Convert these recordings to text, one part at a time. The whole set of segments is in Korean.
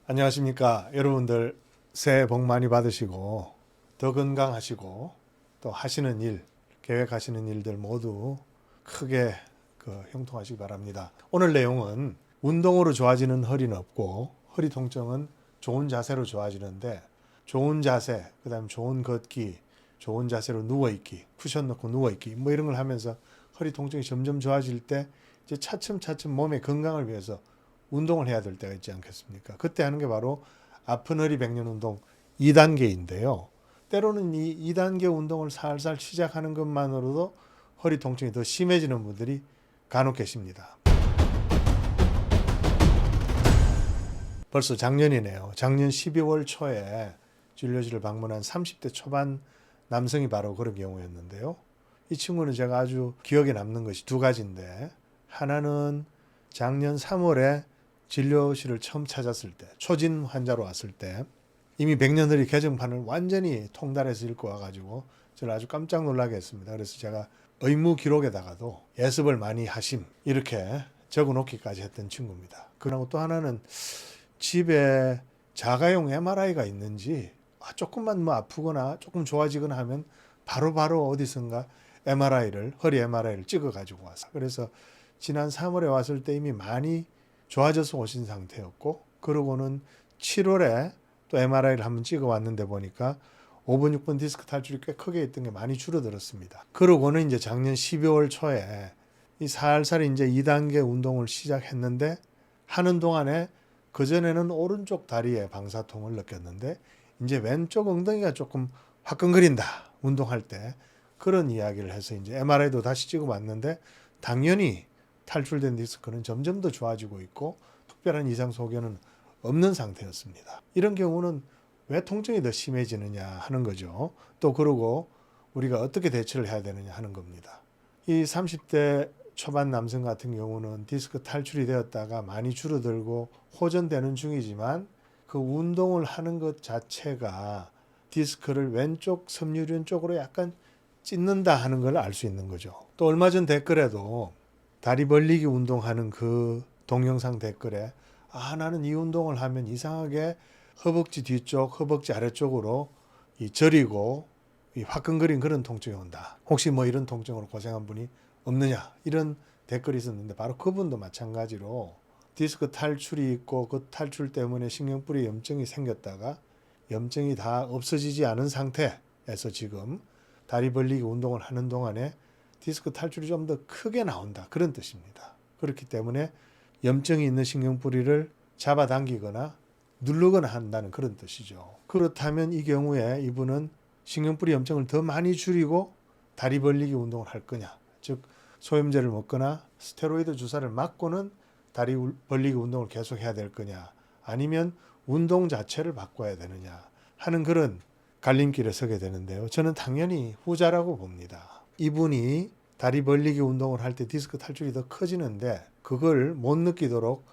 안녕하십니까. 여러분들 새해 복 많이 받으시고 더 건강하시고 또 하시는 일, 계획하시는 일들 모두 크게 형통하시기 바랍니다. 오늘 내용은 운동으로 좋아지는 허리는 없고 허리 통증은 좋은 자세로 좋아지는데 좋은 자세, 그다음에 좋은 걷기, 좋은 자세로 누워있기, 쿠션 넣고 누워있기 뭐 이런 걸 하면서 허리 통증이 점점 좋아질 때 이제 차츰차츰 몸의 건강을 위해서 운동을 해야 될 때가 있지 않겠습니까? 그때 하는 게 바로 아픈 허리 백년 운동 2단계인데요. 때로는 이 2단계 운동을 살살 시작하는 것만으로도 허리 통증이 더 심해지는 분들이 간혹 계십니다. 벌써 작년이네요. 작년 12월 초에 진료실을 방문한 30대 초반 남성이 바로 그런 경우였는데요. 이 친구는 제가 아주 기억에 남는 것이 두 가지인데, 하나는 작년 3월에 진료실을 처음 찾았을 때, 초진 환자로 왔을 때 이미 백년허리 개정판을 완전히 통달해서 읽고 와가지고 저를 아주 깜짝 놀라게 했습니다. 그래서 제가 의무 기록에다가도 예습을 많이 하심 이렇게 적어놓기까지 했던 친구입니다. 그리고 또 하나는 집에 자가용 MRI가 있는지 조금만 아프거나 조금 좋아지거나 하면 바로 어디선가 허리 MRI를 찍어가지고 왔어요. 그래서 지난 3월에 왔을 때 이미 많이 좋아져서 오신 상태였고, 그러고는 7월에 또 MRI를 한번 찍어왔는데 보니까 5번, 6번 디스크 탈출이 꽤 크게 있던 게 많이 줄어들었습니다. 그러고는 이제 작년 12월 초에 이 살살 이제 2단계 운동을 시작했는데, 하는 동안에 그전에는 오른쪽 다리에 방사통을 느꼈는데 이제 왼쪽 엉덩이가 조금 화끈거린다, 운동할 때. 그런 이야기를 해서 이제 MRI도 다시 찍어봤는데 당연히 탈출된 디스크는 점점 더 좋아지고 있고 특별한 이상 소견은 없는 상태였습니다. 이런 경우는 왜 통증이 더 심해지느냐 하는 거죠. 또 그러고 우리가 어떻게 대처를 해야 되느냐 하는 겁니다. 이 30대 초반 남성 같은 경우는 디스크 탈출이 되었다가 많이 줄어들고 호전되는 중이지만 그 운동을 하는 것 자체가 디스크를 왼쪽 섬유륜 쪽으로 약간 찢는다 하는 걸 알 수 있는 거죠. 또 얼마 전 댓글에도 다리 벌리기 운동하는 그 동영상 댓글에 나는 이 운동을 하면 이상하게 허벅지 뒤쪽, 허벅지 아래쪽으로 저리고 화끈거린 그런 통증이 온다. 혹시 뭐 이런 통증으로 고생한 분이 없느냐, 이런 댓글이 있었는데 바로 그분도 마찬가지로 디스크 탈출이 있고 그 탈출 때문에 신경뿌리 염증이 생겼다가 염증이 다 없어지지 않은 상태에서 지금 다리 벌리기 운동을 하는 동안에 디스크 탈출이 좀 더 크게 나온다, 그런 뜻입니다. 그렇기 때문에 염증이 있는 신경뿌리를 잡아당기거나 누르거나 한다는 그런 뜻이죠. 그렇다면 이 경우에 이분은 신경뿌리 염증을 더 많이 줄이고 다리 벌리기 운동을 할 거냐, 즉 소염제를 먹거나 스테로이드 주사를 맞고는 다리 벌리기 운동을 계속 해야 될 거냐, 아니면 운동 자체를 바꿔야 되느냐 하는 그런 갈림길에 서게 되는데요. 저는 당연히 후자라고 봅니다. 이분이 다리 벌리기 운동을 할 때 디스크 탈출이 더 커지는데 그걸 못 느끼도록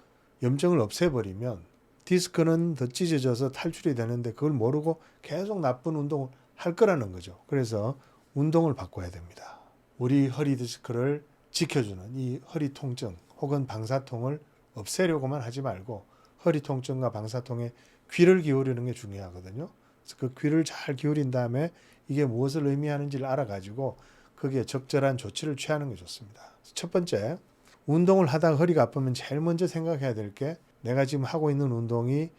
염증을 없애버리면 디스크는 더 찢어져서 탈출이 되는데 그걸 모르고 계속 나쁜 운동을 할 거라는 거죠. 그래서 운동을 바꿔야 됩니다. 우리 허리 디스크를 지켜주는 이 허리 통증 혹은 방사통을 없애려고만 하지 말고 허리 통증과 방사통에 귀를 기울이는 게 중요하거든요. 그래서 그 귀를 잘 기울인 다음에 이게 무엇을 의미하는지를 알아가지고 거기에 적절한 조치를 취하는 게 좋습니다. 첫 번째, 운동을 하다가 허리가 아프면 제일 먼저 생각해야 될 게 내가 지금 하고 있는 운동이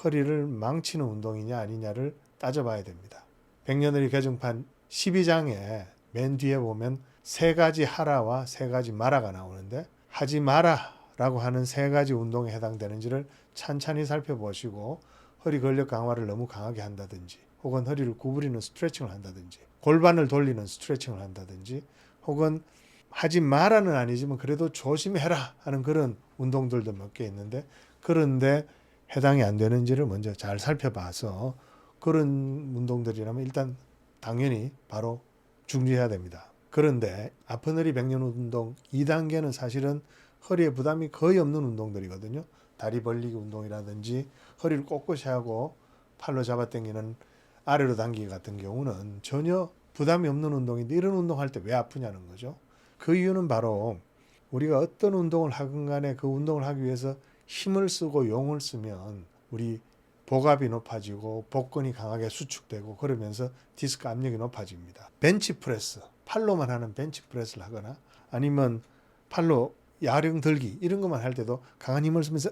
허리를 망치는 운동이냐 아니냐를 따져봐야 됩니다. 백년허리 개정판 12장에 맨 뒤에 보면 세 가지 하라와 세 가지 마라가 나오는데 하지 마라라고 하는 세 가지 운동에 해당되는지를 찬찬히 살펴보시고 허리 근력 강화를 너무 강하게 한다든지 혹은 허리를 구부리는 스트레칭을 한다든지 골반을 돌리는 스트레칭을 한다든지 혹은 하지 마라는 아니지만 그래도 조심해라 하는 그런 운동들도 몇 개 있는데 그런데 해당이 안 되는지를 먼저 잘 살펴봐서 그런 운동들이라면 일단 당연히 바로 중지해야 됩니다. 그런데 아픈 허리 백년 운동 2단계는 사실은 허리에 부담이 거의 없는 운동들이거든요. 다리 벌리기 운동이라든지 허리를 꼿꼿이 하고 팔로 잡아당기는 아래로 당기기 같은 경우는 전혀 부담이 없는 운동인데 이런 운동할 때 왜 아프냐는 거죠. 그 이유는 바로 우리가 어떤 운동을 하건 간에 그 운동을 하기 위해서 힘을 쓰고 용을 쓰면 우리 복압이 높아지고 복근이 강하게 수축되고 그러면서 디스크 압력이 높아집니다. 벤치프레스, 팔로만 하는 벤치프레스를 하거나 아니면 팔로 야령 들기 이런 것만 할 때도 강한 힘을 쓰면서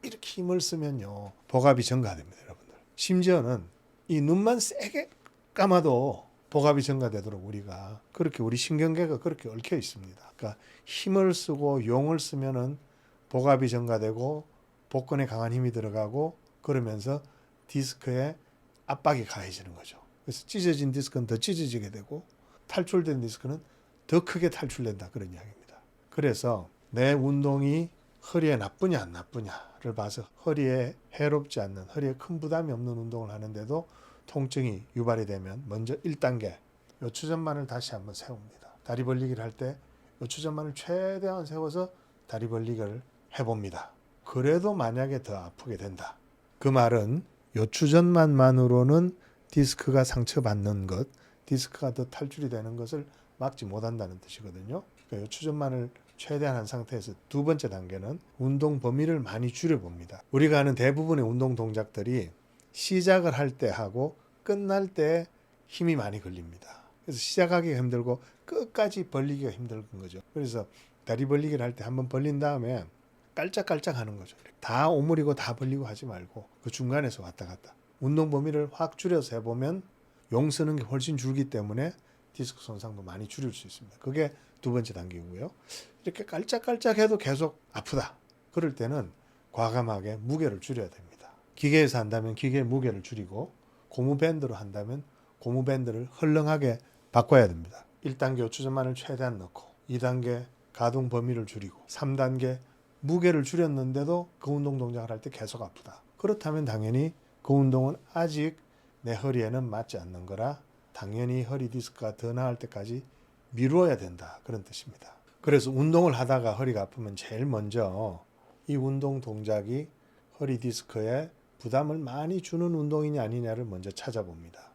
이렇게 힘을 쓰면요 복압이 증가됩니다. 여러분들. 심지어는 이 눈만 세게 감아도 복압이 증가되도록 우리가 그렇게 우리 신경계가 그렇게 얽혀 있습니다. 그러니까 힘을 쓰고 용을 쓰면은 복압이 증가되고 복근에 강한 힘이 들어가고 그러면서 디스크에 압박이 가해지는 거죠. 그래서 찢어진 디스크는 더 찢어지게 되고 탈출된 디스크는 더 크게 탈출된다 그런 이야기입니다. 그래서 내 운동이 허리에 나쁘냐 안 나쁘냐를 봐서 허리에 해롭지 않는 허리에 큰 부담이 없는 운동을 하는데도 통증이 유발이 되면 먼저 1단계 요추전만을 다시 한번 세웁니다. 다리 벌리기를 할 때 요추전만을 최대한 세워서 다리 벌리기를 해봅니다. 그래도 만약에 더 아프게 된다. 그 말은 요추전만만으로는 디스크가 상처받는 것, 디스크가 더 탈출이 되는 것을 막지 못한다는 뜻이거든요. 그러니까 요추전만을 최대한 한 상태에서 두 번째 단계는 운동 범위를 많이 줄여봅니다. 우리가 하는 대부분의 운동 동작들이 시작을 할 때 하고 끝날 때 힘이 많이 걸립니다. 그래서 시작하기가 힘들고 끝까지 벌리기가 힘든 거죠. 그래서 다리 벌리기를 할 때 한번 벌린 다음에 깔짝깔짝 하는 거죠. 다 오므리고 다 벌리고 하지 말고 그 중간에서 왔다 갔다. 운동 범위를 확 줄여서 해보면 용 쓰는 게 훨씬 줄기 때문에 디스크 손상도 많이 줄일 수 있습니다. 그게 두 번째 단계고요. 이렇게 깔짝깔짝 해도 계속 아프다. 그럴 때는 과감하게 무게를 줄여야 됩니다. 기계에서 한다면 기계의 무게를 줄이고 고무밴드로 한다면 고무밴드를 헐렁하게 바꿔야 됩니다. 1단계 요추전만을 최대한 넣고 2단계 가동 범위를 줄이고 3단계 무게를 줄였는데도 그 운동 동작을 할 때 계속 아프다. 그렇다면 당연히 그 운동은 아직 내 허리에는 맞지 않는 거라 당연히 허리 디스크가 더 나을 때까지 미루어야 된다. 그런 뜻입니다. 그래서 운동을 하다가 허리가 아프면 제일 먼저 이 운동 동작이 허리 디스크에 부담을 많이 주는 운동이냐 아니냐를 먼저 찾아봅니다.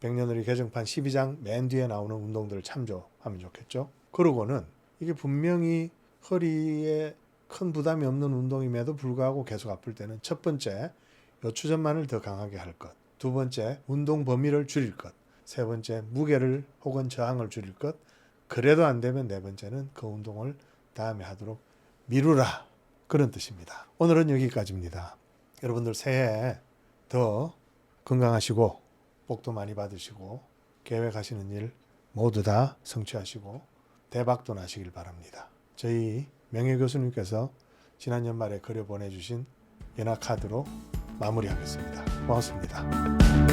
백년우리 개정판 12장 맨 뒤에 나오는 운동들을 참조하면 좋겠죠. 그러고는 이게 분명히 허리에 큰 부담이 없는 운동임에도 불구하고 계속 아플 때는 첫 번째, 요추전만을 더 강하게 할 것. 두 번째, 운동 범위를 줄일 것. 세 번째, 무게를 혹은 저항을 줄일 것. 그래도 안 되면 네 번째는 그 운동을 다음에 하도록 미루라. 그런 뜻입니다. 오늘은 여기까지입니다. 여러분들 새해에 더 건강하시고 복도 많이 받으시고 계획하시는 일 모두 다 성취하시고 대박도 나시길 바랍니다. 저희 명예 교수님께서 지난 연말에 그려 보내주신 연합카드로 마무리하겠습니다. 고맙습니다.